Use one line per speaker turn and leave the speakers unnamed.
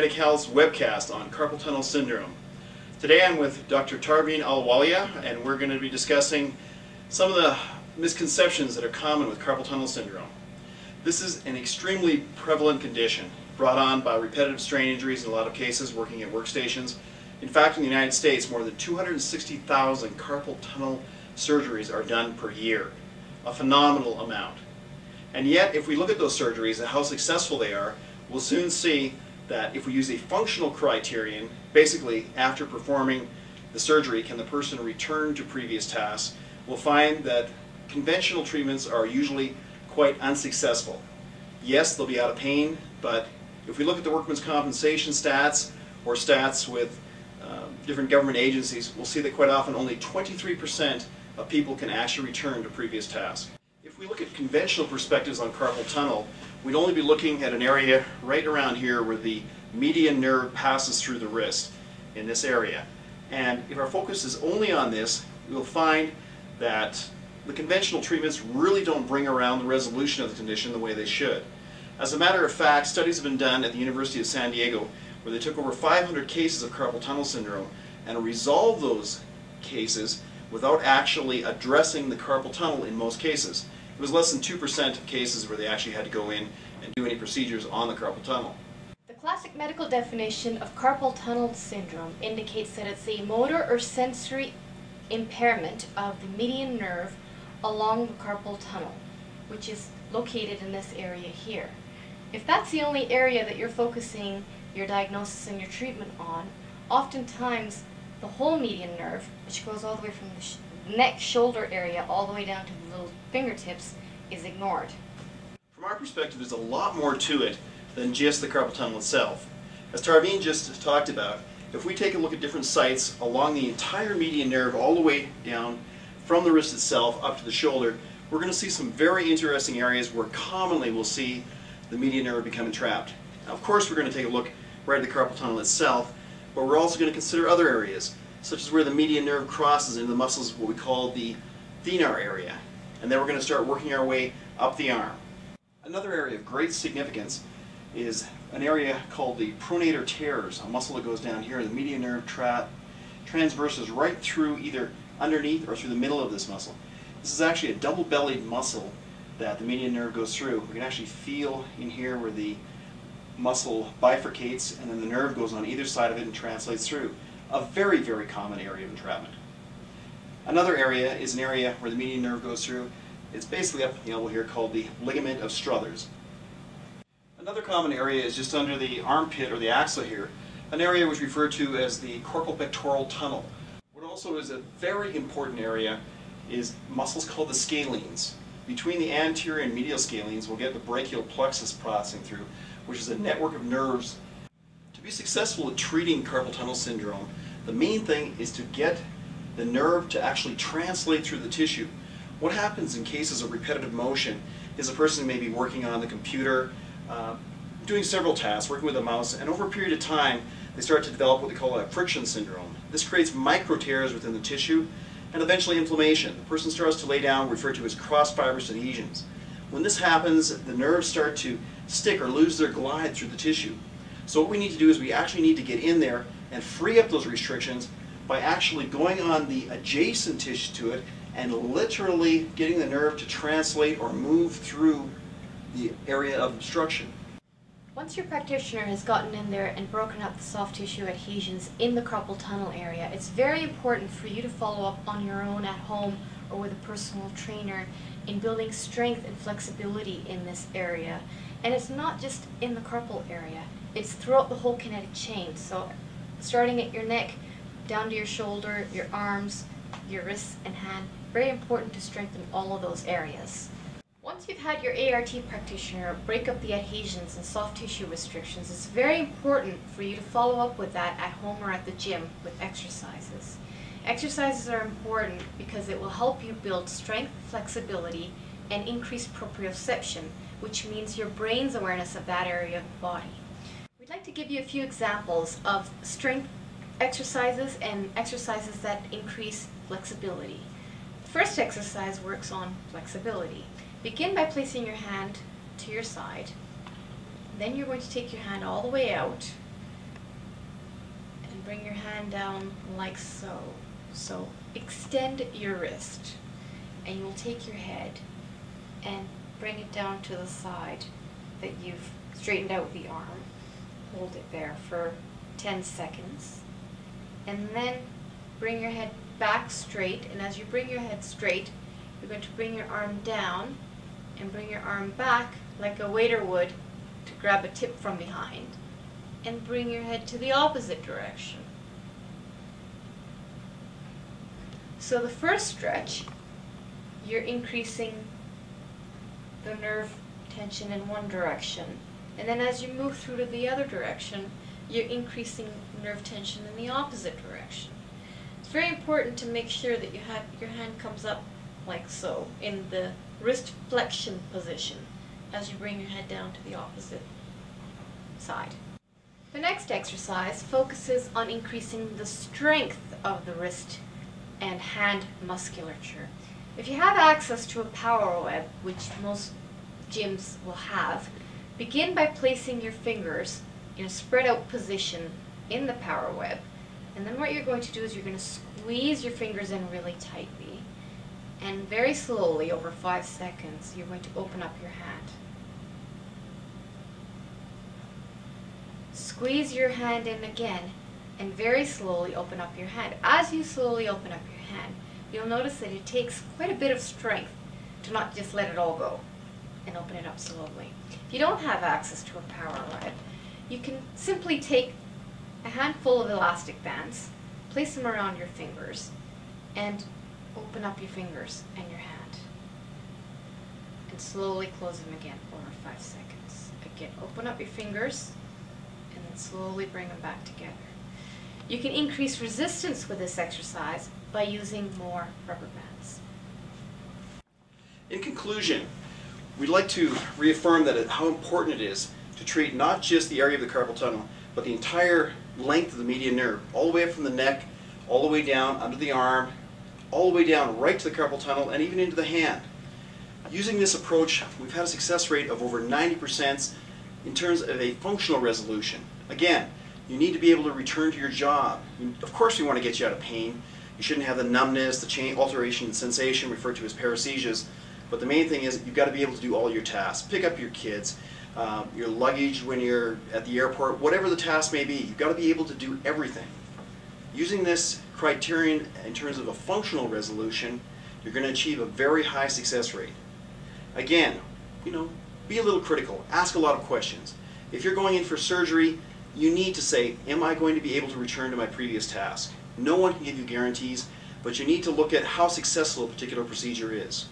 Kinetic Health's webcast on carpal tunnel syndrome. Today I'm with Dr. Tarveen Alwalia, and we're going to be discussing some of the misconceptions that are common with carpal tunnel syndrome. This is an extremely prevalent condition brought on by repetitive strain injuries in a lot of cases working at workstations. In fact, in the United States, more than 260,000 carpal tunnel surgeries are done per year, a phenomenal amount. And yet, if we look at those surgeries and how successful they are, we'll soon see that if we use a functional criterion, basically after performing the surgery, can the person return to previous tasks, we'll find that conventional treatments are usually quite unsuccessful. Yes, they'll be out of pain, but if we look at the workman's compensation stats or stats with different government agencies, we'll see that quite often only 23% of people can actually return to previous tasks. If we look at conventional perspectives on carpal tunnel, we'd only be looking at an area right around here where the median nerve passes through the wrist, in this area. And if our focus is only on this, we'll find that the conventional treatments really don't bring around the resolution of the condition the way they should. As a matter of fact, studies have been done at the University of San Diego where they took over 500 cases of carpal tunnel syndrome and resolved those cases without actually addressing the carpal tunnel in most cases. It was less than 2% of cases where they actually had to go in and do any procedures on the carpal tunnel.
The classic medical definition of carpal tunnel syndrome indicates that it's a motor or sensory impairment of the median nerve along the carpal tunnel, which is located in this area here. If that's the only area that you're focusing your diagnosis and your treatment on, oftentimes the whole median nerve, which goes all the way from the neck, shoulder area, all the way down to the little fingertips, is ignored.
From our perspective, there's a lot more to it than just the carpal tunnel itself. As Tarveen just talked about, if we take a look at different sites along the entire median nerve all the way down from the wrist itself up to the shoulder, we're going to see some very interesting areas where commonly we'll see the median nerve become entrapped. Now, of course, we're going to take a look right at the carpal tunnel itself, but we're also going to consider other areas, such as where the median nerve crosses into the muscles, what we call the thenar area. And then we're going to start working our way up the arm. Another area of great significance is an area called the pronator teres, a muscle that goes down here. The median nerve transverses right through either underneath or through the middle of this muscle. This is actually a double-bellied muscle that the median nerve goes through. We can actually feel in here where the muscle bifurcates and then the nerve goes on either side of it and translates through. A very, very common area of entrapment. Another area is an area where the median nerve goes through. It's basically up the elbow here, called the ligament of Struthers. Another common area is just under the armpit or the axilla here, an area which is referred to as the corporal pectoral tunnel. What also is a very important area is muscles called the scalenes. Between the anterior and medial scalenes, we'll get the brachial plexus passing through, which is a network of nerves. To be successful at treating carpal tunnel syndrome, the main thing is to get the nerve to actually translate through the tissue. What happens in cases of repetitive motion is a person may be working on the computer, doing several tasks, working with a mouse, and over a period of time they start to develop what they call a friction syndrome. This creates micro tears within the tissue and eventually inflammation. The person starts to lay down, referred to as cross-fibrous adhesions. When this happens, the nerves start to stick or lose their glide through the tissue. So what we need to do is we actually need to get in there and free up those restrictions by actually going on the adjacent tissue to it and literally getting the nerve to translate or move through the area of obstruction.
Once your practitioner has gotten in there and broken up the soft tissue adhesions in the carpal tunnel area, it's very important for you to follow up on your own at home or with a personal trainer in building strength and flexibility in this area. And it's not just in the carpal area, it's throughout the whole kinetic chain. So starting at your neck, down to your shoulder, your arms, your wrists and hand, very important to strengthen all of those areas. Once you've had your ART practitioner break up the adhesions and soft tissue restrictions, it's very important for you to follow up with that at home or at the gym with exercises. Exercises are important because it will help you build strength, flexibility, and increase proprioception, which means your brain's awareness of that area of the body. We'd like to give you a few examples of strength exercises and exercises that increase flexibility. The first exercise works on flexibility. Begin by placing your hand to your side. Then you're going to take your hand all the way out bring your hand down like so. So extend your wrist, and you'll take your head and bring it down to the side that you've straightened out the arm. Hold it there for 10 seconds, and then bring your head back straight, and as you bring your head straight, you're going to bring your arm down and bring your arm back like a waiter would to grab a tip from behind, and bring your head to the opposite direction. So the first stretch, you're increasing the nerve tension in one direction, and then as you move through to the other direction, you're increasing nerve tension in the opposite direction. It's very important to make sure that your hand comes up like so, in the wrist flexion position, as you bring your head down to the opposite side. The next exercise focuses on increasing the strength of the wrist and hand musculature. If you have access to a power web, which most gyms will have, begin by placing your fingers in a spread out position in the power web, and then what you're going to do is you're going to squeeze your fingers in really tightly, and very slowly over 5 seconds you're going to open up your hand. Squeeze your hand in again and very slowly open up your hand. As you slowly open up your hand, you'll notice that it takes quite a bit of strength to not just let it all go and open it up slowly. If you don't have access to a power web, you can simply take a handful of elastic bands, place them around your fingers, and open up your fingers and your hand. And slowly close them again over 5 seconds. Again, open up your fingers and then slowly bring them back together. You can increase resistance with this exercise by using more rubber bands.
In conclusion, we'd like to reaffirm that how important it is to treat not just the area of the carpal tunnel, but the entire length of the median nerve, all the way up from the neck, all the way down under the arm, all the way down right to the carpal tunnel, and even into the hand. Using this approach, we've had a success rate of over 90% in terms of a functional resolution. Again, you need to be able to return to your job. Of course, we want to get you out of pain. You shouldn't have the numbness, the alteration in sensation referred to as paresthesias. But the main thing is you've got to be able to do all your tasks. Pick up your kids, your luggage when you're at the airport, whatever the task may be. You've got to be able to do everything. Using this criterion in terms of a functional resolution, you're going to achieve a very high success rate. Again, be a little critical. Ask a lot of questions. If you're going in for surgery, you need to say, am I going to be able to return to my previous task? No one can give you guarantees, but you need to look at how successful a particular procedure is.